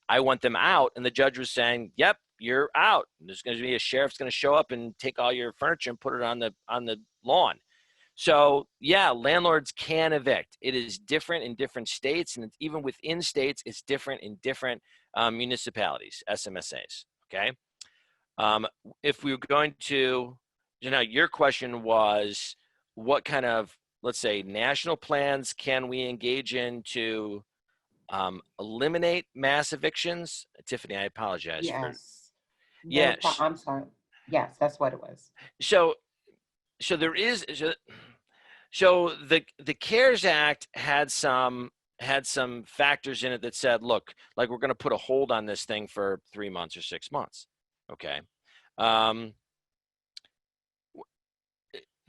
I want them out. And the judge was saying, yep, you're out. There's going to be a sheriff's going to show up and take all your furniture and put it on the lawn. So yeah, landlords can evict. It is different in different states, and even within states, it's different in different municipalities, SMSAs, okay? If we were going to, your question was, what kind of, let's say, national plans can we engage in to eliminate mass evictions? Tiffany, I apologize. Yes. Yes. I'm sorry. Yes, that's what it was. So there is, so the CARES Act had some factors in it that said, look, like we're going to put a hold on this thing for 3 months or 6 months. Okay.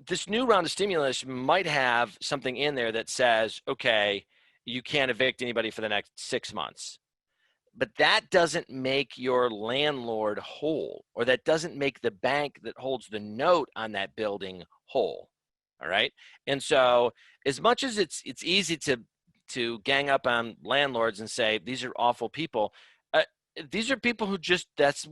This new round of stimulus might have something in there that says, okay, you can't evict anybody for the next 6 months. But that doesn't make your landlord whole, or that doesn't make the bank that holds the note on that building whole. All right. And so as much as it's easy to gang up on landlords and say, these are awful people, these are people who just, that's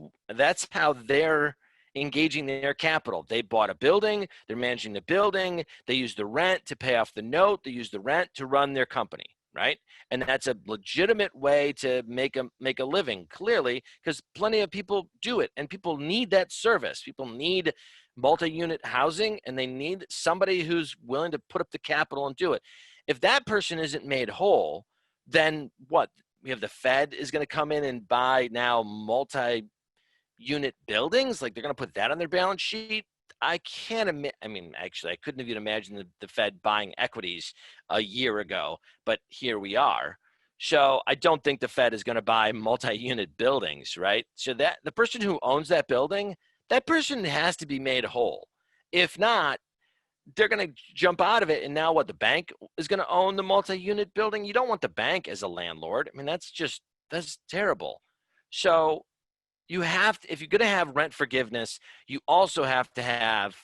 how they're engaging their capital. They bought a building, they're managing the building, they use the rent to pay off the note, they use the rent to run their company, right? And that's a legitimate way to make a living, clearly, because plenty of people do it, and people need that service. People need multi-unit housing, and they need somebody who's willing to put up the capital and do it. If that person isn't made whole, then what? We have the Fed is going to come in and buy now multi-unit buildings. Like they're going to put that on their balance sheet. I can't admit, I mean, actually, I couldn't even imagine the Fed buying equities a year ago, but here we are. So I don't think the Fed is going to buy multi-unit buildings, right? So that the person who owns that building, that person has to be made whole. If not, they're going to jump out of it. And now what? The bank is going to own the multi-unit building. You don't want the bank as a landlord. I mean, that's terrible. So you have to, if you're going to have rent forgiveness, you also have to have,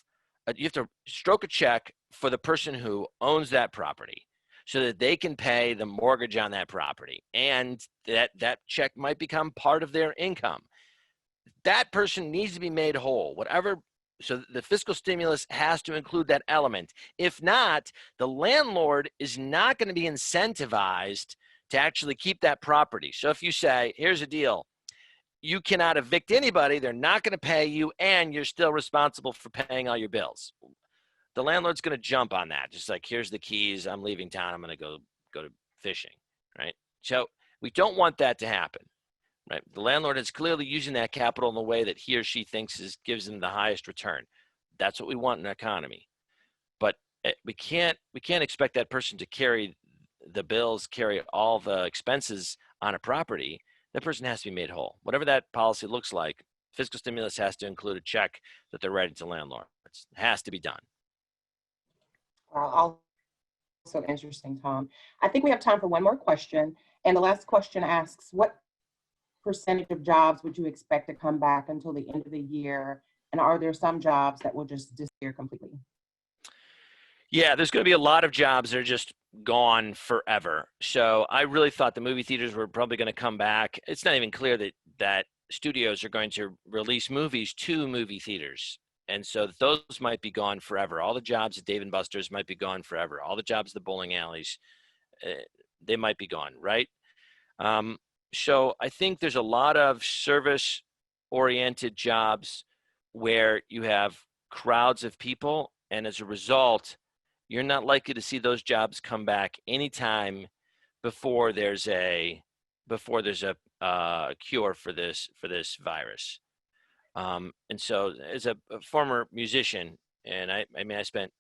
you have to stroke a check for the person who owns that property so that they can pay the mortgage on that property. And that check might become part of their income. That person needs to be made whole, whatever. So the fiscal stimulus has to include that element. If not, the landlord is not going to be incentivized to actually keep that property. So if you say, here's a deal, you cannot evict anybody, they're not going to pay you, and you're still responsible for paying all your bills. The landlord's going to jump on that. Just like, here's the keys, I'm leaving town, I'm going to go to fishing, right? So we don't want that to happen. Right. The landlord is clearly using that capital in the way that he or she thinks gives them the highest return. That's what we want in an economy. But we can't expect that person to carry the bills, carry all the expenses on a property. That person has to be made whole. Whatever that policy looks like, fiscal stimulus has to include a check that they're writing to landlords. It has to be done. Also interesting, Tom. I think we have time for one more question. And the last question asks, what percentage of jobs would you expect to come back until the end of the year? And are there some jobs that will just disappear completely? Yeah, there's going to be a lot of jobs that are just gone forever. So I really thought the movie theaters were probably going to come back. It's not even clear that studios are going to release movies to movie theaters. And so those might be gone forever. All the jobs at Dave & Buster's might be gone forever. All the jobs at the bowling alleys, they might be gone, right? So I think there's a lot of service-oriented jobs where you have crowds of people, and as a result, you're not likely to see those jobs come back anytime before there's a cure for this virus. And so, as a former musician, and I mean, I spent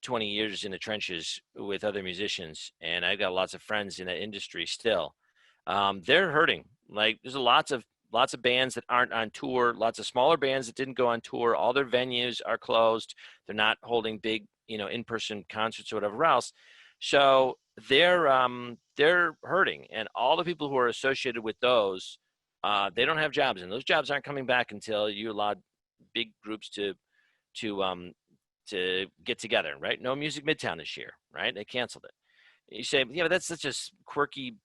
20 years in the trenches with other musicians, and I got lots of friends in that industry still. They're hurting. Like, there's lots of bands that aren't on tour, lots of smaller bands that didn't go on tour. All their venues are closed. They're not holding big, in-person concerts or whatever else. So they're hurting, and all the people who are associated with those, they don't have jobs, and those jobs aren't coming back until you allow big groups to get together, right? No Music Midtown this year, right? They canceled it. You say, yeah, but that's such a quirky,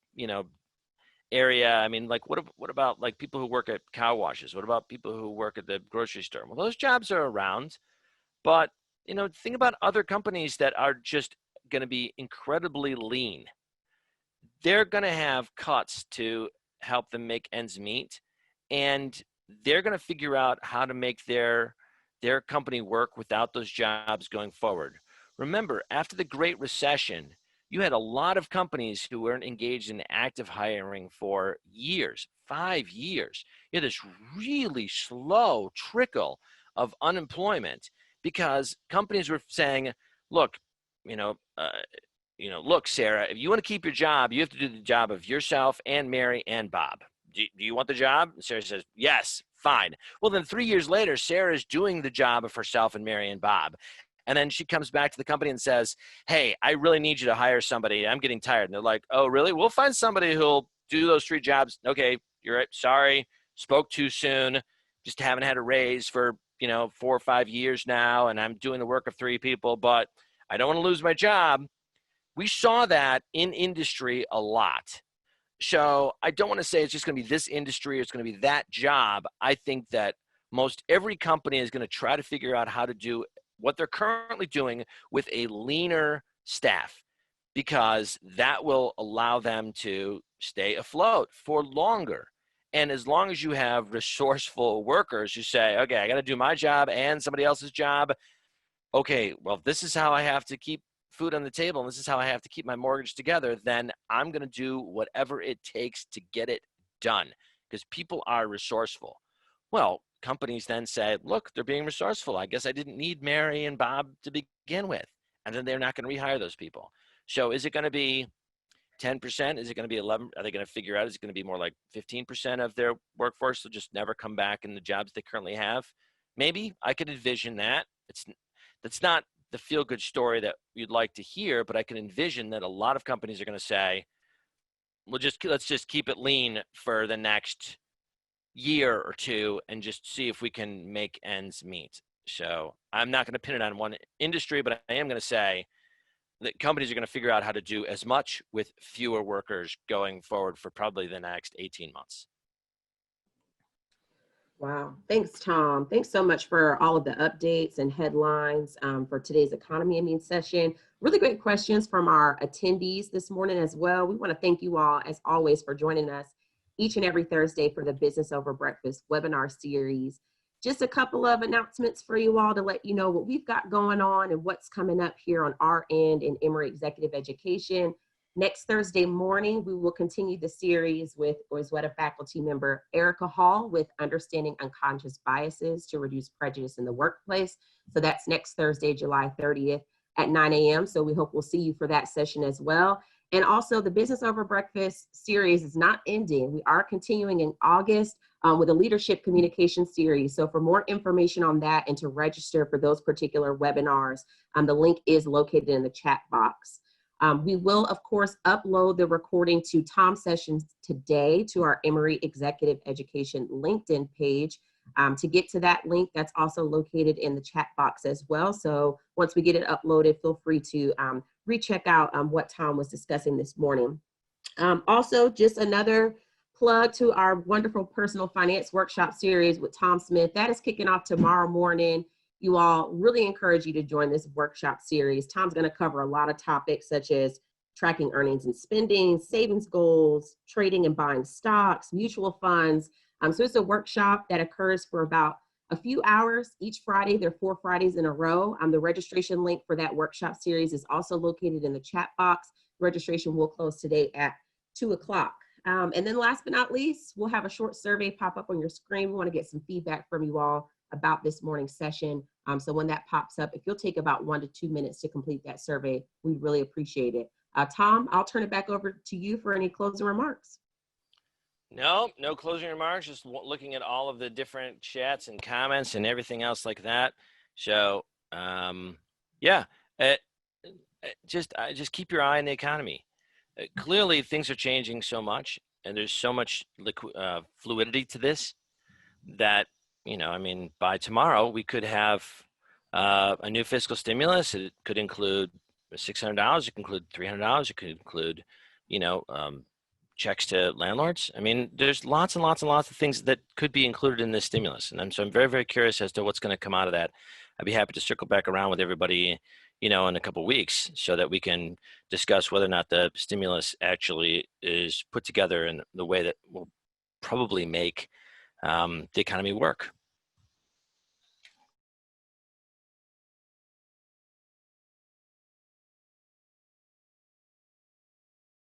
area. I mean, like, what about like people who work at car washes? What about people who work at the grocery store? Well, those jobs are around, but think about other companies that are just going to be incredibly lean. They're going to have cuts to help them make ends meet, and they're going to figure out how to make their company work without those jobs going forward. Remember, after the Great Recession, you had a lot of companies who weren't engaged in active hiring for years, 5 years. You had this really slow trickle of unemployment because companies were saying, look, look, Sarah, if you want to keep your job, you have to do the job of yourself and Mary and Bob. Do you want the job? And Sarah says, yes, fine. Well, then 3 years later, Sarah's doing the job of herself and Mary and Bob. And then she comes back to the company and says, hey, I really need you to hire somebody. I'm getting tired. And they're like, oh, really? We'll find somebody who'll do those 3 jobs. Okay, you're right. Sorry, spoke too soon. Just haven't had a raise for, 4 or 5 years now. And I'm doing the work of 3 people, but I don't want to lose my job. We saw that in industry a lot. So I don't want to say it's just going to be this industry or it's going to be that job. I think that most every company is going to try to figure out how to do what they're currently doing with a leaner staff, because that will allow them to stay afloat for longer. And as long as you have resourceful workers who say, okay, I got to do my job and somebody else's job. Okay, well, this is how I have to keep food on the table, and this is how I have to keep my mortgage together, then I'm going to do whatever it takes to get it done, because people are resourceful. Well, companies then say, look, they're being resourceful. I guess I didn't need Mary and Bob to begin with. And then they're not going to rehire those people. So is it going to be 10%? Is it going to be 11? Are they going to figure out, is it going to be more like 15% of their workforce will just never come back in the jobs they currently have? Maybe I could envision that. That's not the feel-good story that you'd like to hear, but I can envision that a lot of companies are going to say, let's just keep it lean for the next year or two and just see if we can make ends meet. So I'm not going to pin it on one industry, but I am going to say that companies are going to figure out how to do as much with fewer workers going forward for probably the next 18 months. Wow. Thanks, Tom. Thanks so much for all of the updates and headlines for today's Economy and Means session. Really great questions from our attendees this morning as well. We want to thank you all, as always, for joining us each and every Thursday for the Business Over Breakfast webinar series. Just a couple of announcements for you all to let you know what we've got going on and what's coming up here on our end in Emory Executive Education. Next Thursday morning, we will continue the series with Goizueta faculty member Erica Hall with Understanding Unconscious Biases to Reduce Prejudice in the Workplace. So that's next Thursday, July 30th at 9 a.m. So we hope we'll see you for that session as well. And also the Business Over Breakfast series is not ending. We are continuing in August with a leadership communication series. So for more information on that and to register for those particular webinars, the link is located in the chat box. We will, of course, upload the recording to Tom's sessions today to our Emory Executive Education LinkedIn page. To get to that link, that's also located in the chat box as well. So once we get it uploaded, feel free to recheck out what Tom was discussing this morning. Also, just another plug to our wonderful personal finance workshop series with Tom Smith. That is kicking off tomorrow morning. You all, really encourage you to join this workshop series. Tom's going to cover a lot of topics such as tracking earnings and spending, savings goals, trading and buying stocks, mutual funds. So it's a workshop that occurs for about a few hours each Friday. There are 4 Fridays in a row. The registration link for that workshop series is also located in the chat box. Registration will close today at 2 o'clock. And then last but not least, we'll have a short survey pop up on your screen. We want to get some feedback from you all about this morning's session. So when that pops up, if you'll take about 1 to 2 minutes to complete that survey, we'd really appreciate it. Tom, I'll turn it back over to you for any closing remarks. No closing remarks, just looking at all of the different chats and comments and everything else like that. So yeah, just keep your eye on the economy. Clearly things are changing so much and there's so much fluidity to this that, you know, I mean, by tomorrow we could have a new fiscal stimulus. It could include $600, it could include $300, it could include, you know, checks to landlords. I mean, there's lots and lots and lots of things that could be included in this stimulus. And so I'm very, very curious as to what's going to come out of that. I'd be happy to circle back around with everybody, you know, in a couple of weeks so that we can discuss whether or not the stimulus actually is put together in the way that will probably make the economy work.